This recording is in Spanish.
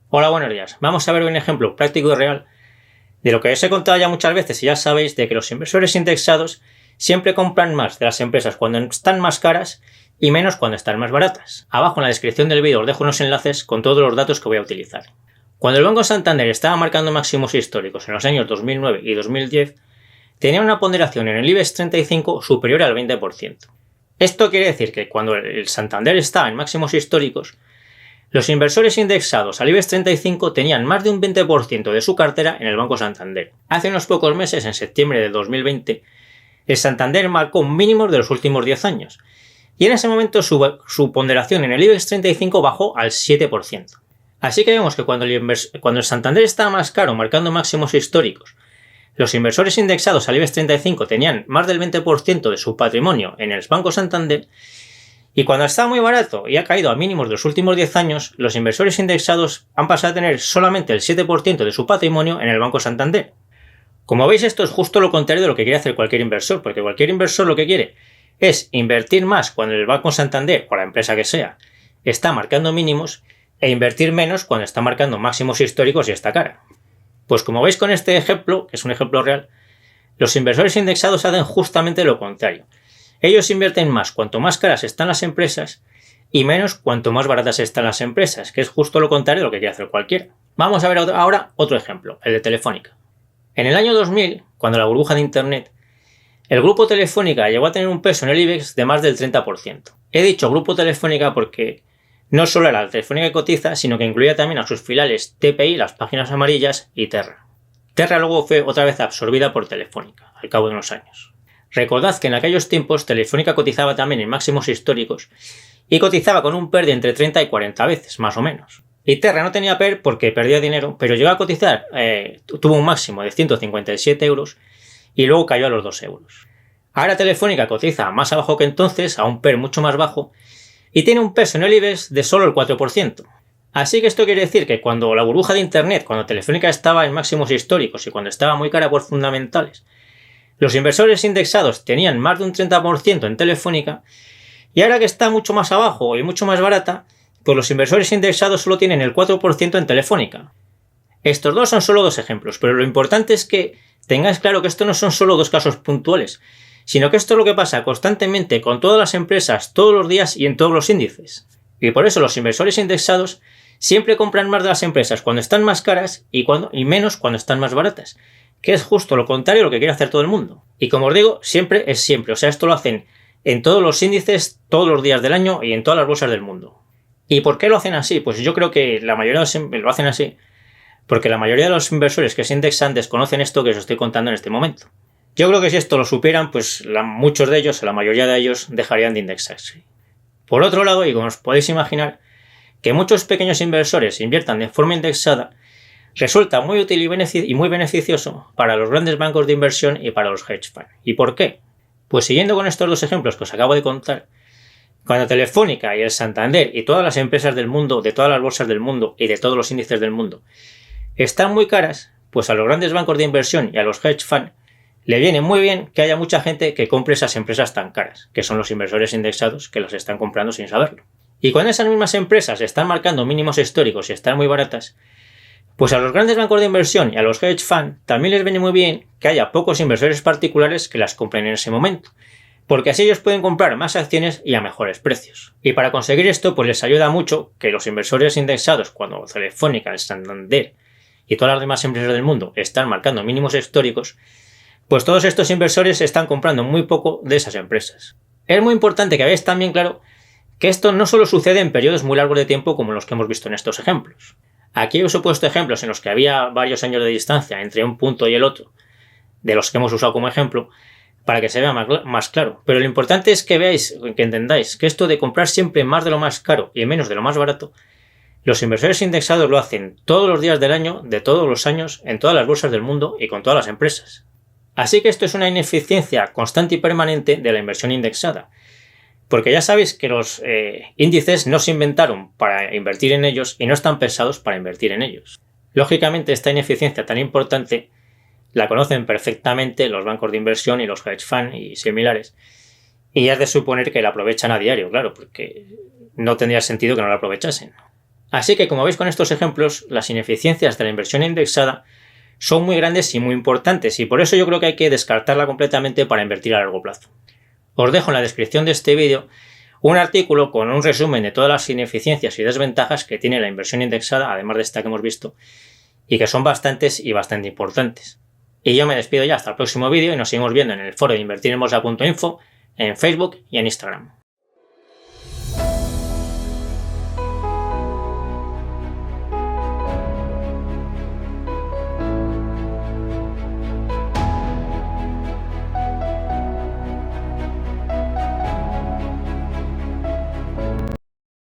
Hola, buenos días. Vamos a ver un ejemplo práctico y real de lo que os he contado ya muchas veces y ya sabéis de que los inversores indexados siempre compran más de las empresas cuando están más caras y menos cuando están más baratas. Abajo en la descripción del vídeo os dejo unos enlaces con todos los datos que voy a utilizar. Cuando el Banco Santander estaba marcando máximos históricos en los años 2009 y 2010, tenía una ponderación en el IBEX 35 superior al 20%. Esto quiere decir que cuando el Santander estaba en máximos históricos, los inversores indexados al IBEX 35 tenían más de un 20% de su cartera en el Banco Santander. Hace unos pocos meses, en septiembre de 2020, el Santander marcó mínimos de los últimos 10 años, y en ese momento su ponderación en el IBEX 35 bajó al 7%. Así que vemos que cuando el Santander estaba más caro, marcando máximos históricos, los inversores indexados al IBEX 35 tenían más del 20% de su patrimonio en el Banco Santander, y cuando está muy barato y ha caído a mínimos de los últimos 10 años, los inversores indexados han pasado a tener solamente el 7% de su patrimonio en el Banco Santander. Como veis, esto es justo lo contrario de lo que quiere hacer cualquier inversor, porque cualquier inversor lo que quiere es invertir más cuando el Banco Santander, o la empresa que sea, está marcando mínimos, e invertir menos cuando está marcando máximos históricos y está cara. Pues como veis con este ejemplo, que es un ejemplo real, los inversores indexados hacen justamente lo contrario. Ellos invierten más cuanto más caras están las empresas y menos cuanto más baratas están las empresas, que es justo lo contrario de lo que quiere hacer cualquiera. Vamos a ver ahora otro ejemplo, el de Telefónica. En el año 2000, cuando la burbuja de Internet, el grupo Telefónica llegó a tener un peso en el IBEX de más del 30%. He dicho grupo Telefónica porque no solo era la Telefónica que cotiza, sino que incluía también a sus filiales TPI, las páginas amarillas, y Terra. Terra luego fue otra vez absorbida por Telefónica, al cabo de unos años. Recordad que en aquellos tiempos Telefónica cotizaba también en máximos históricos y cotizaba con un PER de entre 30 y 40 veces, más o menos. Y Terra no tenía PER porque perdía dinero, pero llegó a cotizar, tuvo un máximo de 157 euros y luego cayó a los 2 euros. Ahora Telefónica cotiza más abajo que entonces, a un PER mucho más bajo, y tiene un peso en el IBEX de solo el 4%. Así que esto quiere decir que cuando la burbuja de Internet, cuando Telefónica estaba en máximos históricos y cuando estaba muy cara por fundamentales, los inversores indexados tenían más de un 30% en Telefónica, y ahora que está mucho más abajo y mucho más barata, pues los inversores indexados solo tienen el 4% en Telefónica. Estos dos son solo dos ejemplos, pero lo importante es que tengáis claro que esto no son solo dos casos puntuales, sino que esto es lo que pasa constantemente con todas las empresas, todos los días y en todos los índices. Y por eso los inversores indexados siempre compran más de las empresas cuando están más caras y menos cuando están más baratas, que es justo lo contrario a lo que quiere hacer todo el mundo. Y como os digo, siempre es siempre, o sea, esto lo hacen en todos los índices, todos los días del año y en todas las bolsas del mundo. ¿Y por qué lo hacen así? Pues yo creo que la mayoría lo hacen así porque la mayoría de los inversores que se indexan desconocen esto que os estoy contando en este momento. Yo creo que si esto lo supieran, pues muchos de ellos, o la mayoría de ellos, dejarían de indexarse. Por otro lado, y como os podéis imaginar, que muchos pequeños inversores inviertan de forma indexada resulta muy útil y muy beneficioso para los grandes bancos de inversión y para los hedge funds. ¿Y por qué? Pues siguiendo con estos dos ejemplos que os acabo de contar, cuando Telefónica y el Santander y todas las empresas del mundo, de todas las bolsas del mundo y de todos los índices del mundo están muy caras, pues a los grandes bancos de inversión y a los hedge funds le viene muy bien que haya mucha gente que compre esas empresas tan caras, que son los inversores indexados que las están comprando sin saberlo. Y cuando esas mismas empresas están marcando mínimos históricos y están muy baratas, pues a los grandes bancos de inversión y a los hedge funds también les viene muy bien que haya pocos inversores particulares que las compren en ese momento, porque así ellos pueden comprar más acciones y a mejores precios. Y para conseguir esto, pues les ayuda mucho que los inversores indexados, cuando Telefónica, el Santander y todas las demás empresas del mundo están marcando mínimos históricos, pues todos estos inversores están comprando muy poco de esas empresas. Es muy importante que veáis también claro que esto no solo sucede en periodos muy largos de tiempo como los que hemos visto en estos ejemplos. Aquí os he puesto ejemplos en los que había varios años de distancia entre un punto y el otro, de los que hemos usado como ejemplo, para que se vea más claro. Pero lo importante es que veáis, que entendáis, que esto de comprar siempre más de lo más caro y menos de lo más barato, los inversores indexados lo hacen todos los días del año, de todos los años, en todas las bolsas del mundo y con todas las empresas. Así que esto es una ineficiencia constante y permanente de la inversión indexada, porque ya sabéis que los índices no se inventaron para invertir en ellos y no están pensados para invertir en ellos. Lógicamente, esta ineficiencia tan importante la conocen perfectamente los bancos de inversión y los hedge funds y similares, y es de suponer que la aprovechan a diario, claro, porque no tendría sentido que no la aprovechasen. Así que, como veis con estos ejemplos, las ineficiencias de la inversión indexada son muy grandes y muy importantes, y por eso yo creo que hay que descartarla completamente para invertir a largo plazo. Os dejo en la descripción de este vídeo un artículo con un resumen de todas las ineficiencias y desventajas que tiene la inversión indexada, además de esta que hemos visto, y que son bastantes y bastante importantes. Y yo me despido ya hasta el próximo vídeo y nos seguimos viendo en el foro de invertirenbolsa.info, en Facebook y en Instagram.